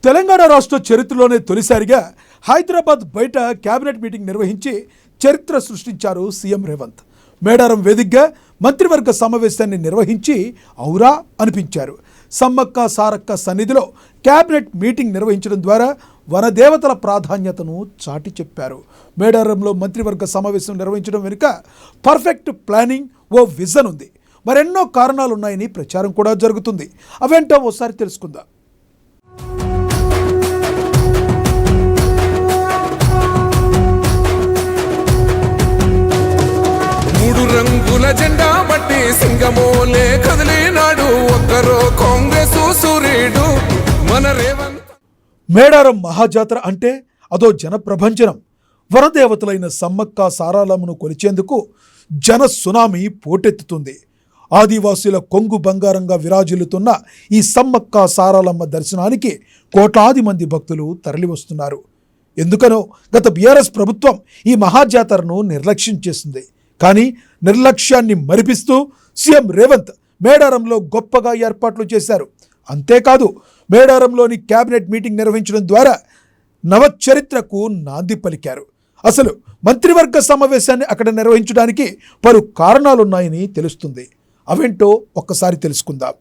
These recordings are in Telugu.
తెలంగాణ రాష్ట్ర చరిత్రలోనే తొలిసారిగా హైదరాబాద్ బయట కేబినెట్ మీటింగ్ నిర్వహించి చరిత్ర సృష్టించారు సీఎం రేవంత్. మేడారం వేదికగా మంత్రివర్గ సమావేశాన్ని నిర్వహించి ఔరా అనిపించారు. సమ్మక్క సారక్క సన్నిధిలో కేబినెట్ మీటింగ్ నిర్వహించడం ద్వారా వనదేవతల ప్రాధాన్యతను చాటి చెప్పారు. మేడారంలో మంత్రివర్గ సమావేశం నిర్వహించడం వెనుక పర్ఫెక్ట్ ప్లానింగ్, ఓ విజన్ ఉంది. మరెన్నో కారణాలున్నాయని ప్రచారం కూడా జరుగుతుంది. అవేంటో ఓసారి తెలుసుకుందాం. రంగుల జెండా బట్టి సింగమోలే కదిలినాడు ఒక్కరో కాంగ్రెస్ సూర్యుడు మన రేవంత్. మేడారం మహాజాతర అంటే అదో జన ప్రభంజనం. వనదేవతలైన సమ్మక్క సారాలమ్మను కొలిచేందుకు జన సునామీ పోటెత్తుతుంది. ఆదివాసుల కొంగు బంగారంగా విరాజిల్లుతున్న ఈ సమ్మక్క సారాలమ్మ దర్శనానికి కోట్లాది మంది భక్తులు తరలివస్తున్నారు. ఎందుకనో గత బీఆర్ఎస్ ప్రభుత్వం ఈ మహాజాతరను నిర్లక్ష్యం చేసింది. కానీ నిర్లక్ష్యాన్ని మరిపిస్తూ సీఎం రేవంత్ మేడారంలో గొప్పగా ఏర్పాట్లు చేశారు. అంతేకాదు, మేడారంలోని కేబినెట్ మీటింగ్ నిర్వహించడం ద్వారా నవచరిత్రకు నాంది పలికారు. అసలు మంత్రివర్గ సమావేశాన్ని అక్కడ నిర్వహించడానికి పలు కారణాలున్నాయని తెలుస్తుంది. అవేంటో ఒక్కసారి తెలుసుకుందాం.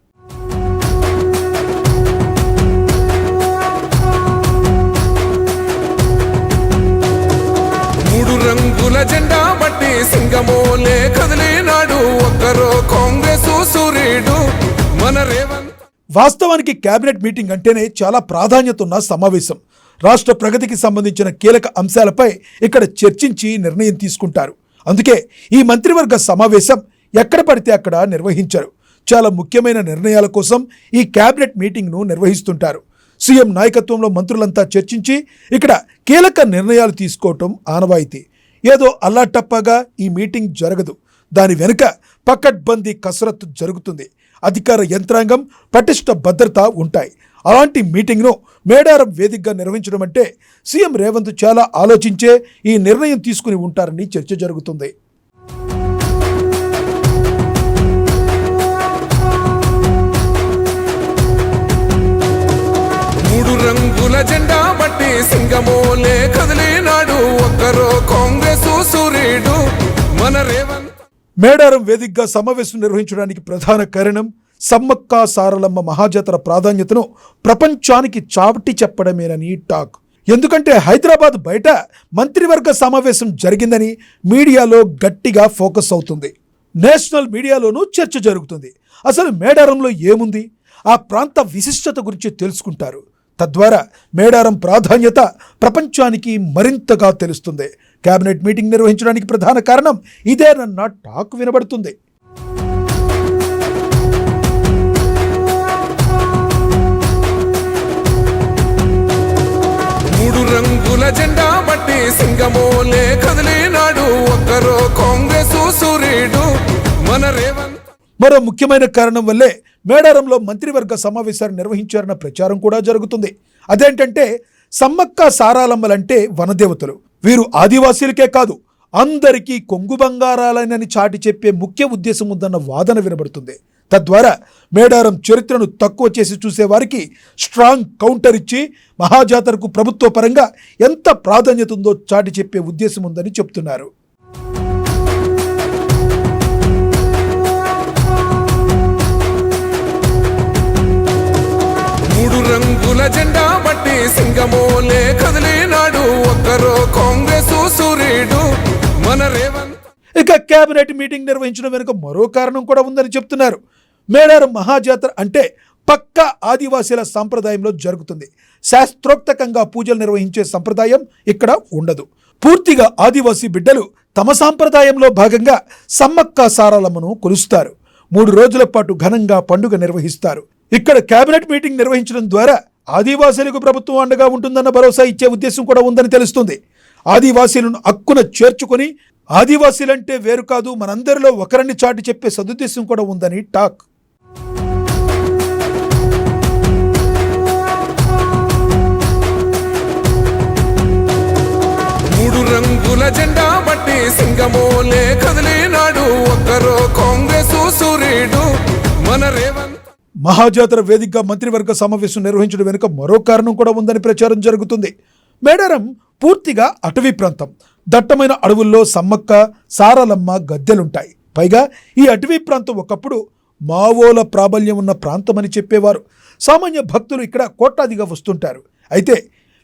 రంగుల జెండా బట్టి సింగమోలే కదిలినాడు ఒక్కరో కాంగ్రెస్ సూర్యుడు మన రేవంత్. వాస్తవానికి కేబినెట్ మీటింగ్ అంటేనే చాలా ప్రాధాన్యత ఉన్న సమావేశం. రాష్ట్ర ప్రగతికి సంబంధించిన కీలక అంశాలపై ఇక్కడ చర్చించి నిర్ణయం తీసుకుంటారు. అందుకే ఈ మంత్రివర్గ సమావేశం ఎక్కడ పడితే అక్కడ నిర్వహించరు. చాలా ముఖ్యమైన నిర్ణయాల కోసం ఈ కేబినెట్ మీటింగ్ను నిర్వహిస్తుంటారు. సీఎం నాయకత్వంలో మంత్రులంతా చర్చించి ఇక్కడ కీలక నిర్ణయాలు తీసుకోవటం ఆనవాయితీ. ఏదో అల్లాటప్పగా ఈ మీటింగ్ జరగదు. దాని వెనుక పకడ్బందీ కసరత్తు జరుగుతుంది. అధికార యంత్రాంగం, పటిష్ట భద్రత ఉంటాయి. అలాంటి మీటింగ్ను మేడారం వేదికగా నిర్వహించడం అంటే సీఎం రేవంత్ చాలా ఆలోచించే ఈ నిర్ణయం తీసుకుని ఉంటారని చర్చ జరుగుతుంది. రంగుల జెండా బట్టి సింగమోలే కదిలినాడు ఒక్కరో కాంగ్రెస్ సూర్యుడు మన రేవంత్. మేడారం వేదికగా సమావేశం నిర్వహించడానికి ప్రధాన కారణం సమ్మక్క సారలమ్మ మహాజాతర ప్రాధాన్యతను ప్రపంచానికి చాటి చెప్పడమేనని టాక్. ఎందుకంటే హైదరాబాద్ బయట మంత్రివర్గ సమావేశం జరిగిందని మీడియాలో గట్టిగా ఫోకస్ అవుతుంది. నేషనల్ మీడియాలోనూ చర్చ జరుగుతుంది. అసలు మేడారంలో ఏముంది, ఆ ప్రాంత విశిష్టత గురించి తెలుసుకుంటారు. తద్వారా మేడారం ప్రాధాన్యత ప్రపంచానికి మరింతగా తెలుస్తుంది. కేబినెట్ మీటింగ్ నిర్వహించడానికి ప్రధాన కారణం ఇదేనన్న టాక్ వినబడుతుంది. రంగుల జెండా బట్టి సింగమోలే కదిలినాడు ఒక్కరో కాంగ్రెస్ సూర్యుడు మన రేవంత్. మరో ముఖ్యమైన కారణం వల్లే మేడారంలో మంత్రివర్గ సమావేశాలు నిర్వహించారన్న ప్రచారం కూడా జరుగుతుంది. అదేంటంటే సమ్మక్క సారాలమ్మలంటే వనదేవతలు. వీరు ఆదివాసీలకే కాదు, అందరికీ కొంగు బంగారాలనని చాటి చెప్పే ముఖ్య ఉద్దేశం ఉందన్న వాదన వినబడుతుంది. తద్వారా మేడారం చరిత్రను తక్కువ చేసి చూసేవారికి స్ట్రాంగ్ కౌంటర్ ఇచ్చి మహాజాతరకు ప్రభుత్వ పరంగా ఎంత ప్రాధాన్యత ఉందో చాటి చెప్పే ఉద్దేశం ఉందని చెప్తున్నారు. రంగుల జెండా బట్టి సింగమోలే కదిలినాడు ఒక్కరో కాంగ్రెస్ సూర్యుడు మన రేవంత్. ఇక కేబినెట్ మీటింగ్ నిర్వహించడం వెనుక మరో కారణం కూడా ఉందని చెప్తున్నారు. మేడారం మహాజాతర అంటే పక్కా ఆదివాసీల సంప్రదాయంలో జరుగుతుంది. శాస్త్రోక్తకంగా పూజలు నిర్వహించే సంప్రదాయం ఇక్కడ ఉండదు. పూర్తిగా ఆదివాసీ బిడ్డలు తమ సంప్రదాయంలో భాగంగా సమ్మక్క సారాలమ్మను కొలుస్తారు. 3 రోజుల పాటు ఘనంగా పండుగ నిర్వహిస్తారు. ఇక్కడ కేబినెట్ మీటింగ్ నిర్వహించడం ద్వారా ఆదివాసీలకు ప్రభుత్వం అండగా ఉంటుందన్న భరోసా ఇచ్చే ఉద్దేశం కూడా ఉందని తెలుస్తుంది. ఆదివాసీలను హక్కున చేర్చుకొని ఆదివాసీలంటే వేరు కాదు, మనందరిలో ఒకరిని చాటి చెప్పే సదుద్దేశం కూడా ఉందని టాక్. రంగుల జెండా బట్టి సింగమోలే కదిలినాడు ఒక్కరో కాంగ్రెస్ సూర్యుడు మన రేవంత్. మహాజాతర వేదికగా మంత్రివర్గ సమావేశం నిర్వహించడం వెనుక మరో కారణం కూడా ఉందని ప్రచారం జరుగుతుంది. మేడారం పూర్తిగా అటవీ ప్రాంతం. దట్టమైన అడవుల్లో సమ్మక్క, సారలమ్మ గద్దెలుంటాయి. పైగా ఈ అటవీ ప్రాంతం ఒకప్పుడు మావోల ప్రాబల్యం ఉన్న ప్రాంతమని చెప్పేవారు. సామాన్య భక్తులు ఇక్కడ కోట్లాదిగా వస్తుంటారు. అయితే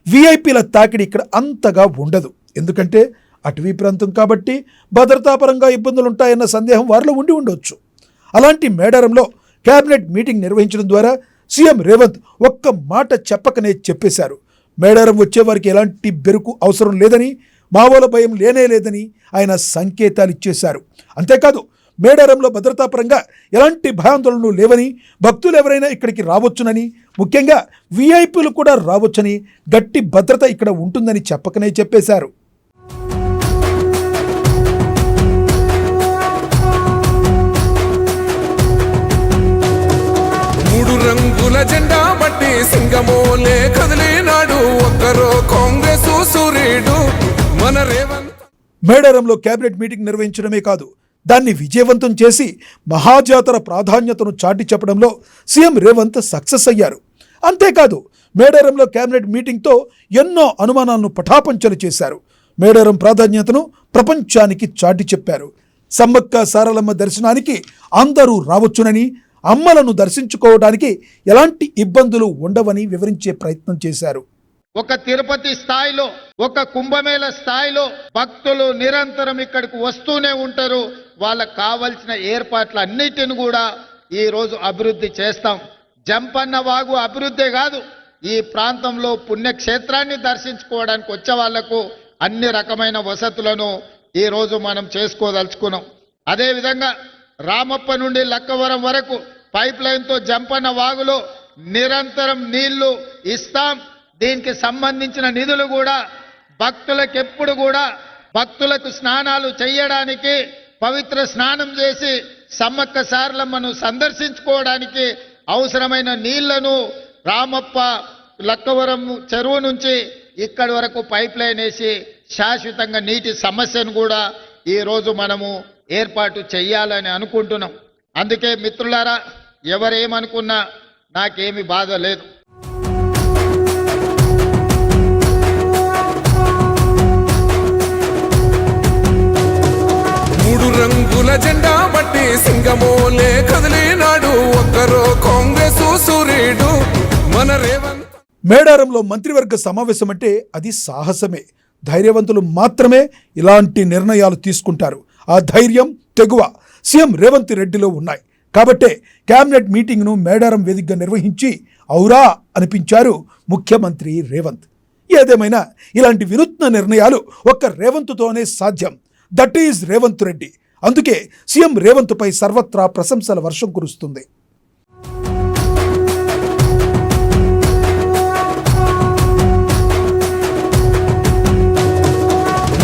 విఐపీల తాకిడి ఇక్కడ అంతగా ఉండదు. ఎందుకంటే అటవీ ప్రాంతం కాబట్టి భద్రతాపరంగా ఇబ్బందులుంటాయన్న సందేహం వారిలో ఉండి ఉండొచ్చు. అలాంటి మేడారంలో కేబినెట్ మీటింగ్ నిర్వహించడం ద్వారా సీఎం రేవంత్ ఒక్క మాట చెప్పకనే చెప్పేశారు. మేడారం వచ్చేవారికి ఎలాంటి బెరుకు అవసరం లేదని, మావోల భయం లేదని ఆయన సంకేతాలు ఇచ్చేశారు. అంతేకాదు మేడారంలో భద్రతాపరంగా ఎలాంటి భయాందోళనలు లేవని, భక్తులు ఎవరైనా ఇక్కడికి రావచ్చునని, ముఖ్యంగా విఐపీలు కూడా రావచ్చని, గట్టి భద్రత ఇక్కడ ఉంటుందని చెప్పకనే చెప్పేశారు. రంగుల జెండా బట్టి సింగమోలే కదిలినాడు ఒక్కరో కాంగ్రెస్ సూర్యుడు మన రేవంత్. మేడారంలో కేబినెట్ మీటింగ్ నిర్వహించడమే కాదు, దాన్ని విజయవంతం చేసి మహాజాతర ప్రాధాన్యతను చాటి చెప్పడంలో సీఎం రేవంత్ సక్సెస్ అయ్యారు. అంతేకాదు మేడారంలో కేబినెట్ మీటింగ్తో ఎన్నో అనుమానాలను పటాపంచలు చేశారు. మేడారం ప్రాధాన్యతను ప్రపంచానికి చాటి చెప్పారు. సమ్మక్క సారలమ్మ దర్శనానికి అందరూ రావచ్చునని, అమ్మలను దర్శించుకోవడానికి ఎలాంటి ఇబ్బందులు ఉండవని వివరించే ప్రయత్నం చేశారు. ఒక తిరుపతి స్థాయిలో, ఒక కుంభమేళ స్థాయిలో భక్తులు నిరంతరం ఇక్కడికి వస్తూనే ఉంటారు. వాళ్ళకు కావలసిన ఏర్పాట్లన్నిటిని కూడా ఈ రోజు అభివృద్ధి చేస్తాం. జంపన్న వాగు అభివృద్ధే కాదు, ఈ ప్రాంతంలో పుణ్యక్షేత్రాన్ని దర్శించుకోవడానికి వచ్చే వాళ్లకు అన్ని రకమైన వసతులను ఈ రోజు మనం చేసుకోదలుచుకున్నాం. అదేవిధంగా రామప్ప నుండి లక్కవరం వరకు పైప్ లైన్తో జంపన్న వాగులో నిరంతరం నీళ్లు ఇస్తాం. దీనికి సంబంధించిన నిధులు కూడా భక్తులకు ఎప్పుడు కూడా భక్తులకు స్నానాలు చేయడానికి, పవిత్ర స్నానం చేసి సమ్మక్క సారలమ్మను సందర్శించుకోవడానికి అవసరమైన నీళ్లను రామప్ప లక్కవరం చెరువు నుంచి ఇక్కడి వరకు పైప్ లైన్ వేసి శాశ్వతంగా నీటి సమస్యను కూడా ఈ రోజు మనము ఏర్పాటు చెయ్యాలని అనుకుంటున్నాం. అందుకే మిత్రులారా, ఎవరేమనుకున్నా నాకేమి బాధ లేదు. మూడు రంగుల జెండా బట్టి సింగమోలే కదిలినాడు ఒక్కరో కాంగ్రెస్ సూర్యుడు మన రేవంత్. మేడారంలో మంత్రివర్గ సమావేశం అంటే అది సాహసమే. ధైర్యవంతులు మాత్రమే ఇలాంటి నిర్ణయాలు తీసుకుంటారు. ఆ ధైర్యం, తెగువ సీఎం రేవంత్ రెడ్డిలో ఉన్నాయి. కాబట్టే కేబినెట్ మీటింగ్ను మేడారం వేదికగా నిర్వహించి ఔరా అనిపించారు ముఖ్యమంత్రి రేవంత్. ఏదేమైనా ఇలాంటి వినూత్న నిర్ణయాలు ఒక్క రేవంత్తోనే సాధ్యం. That is Revanth Reddy. అందుకే సీఎం రేవంత్పై సర్వత్రా ప్రశంసల వర్షం కురుస్తుంది.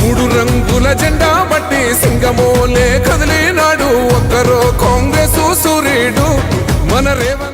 మూడు రంగుల జెండా బట్టి సింగమోలే కదిలినాడు ఒక్కరో కాంగ్రెస్ సూర్యుడు మన రేవంత్.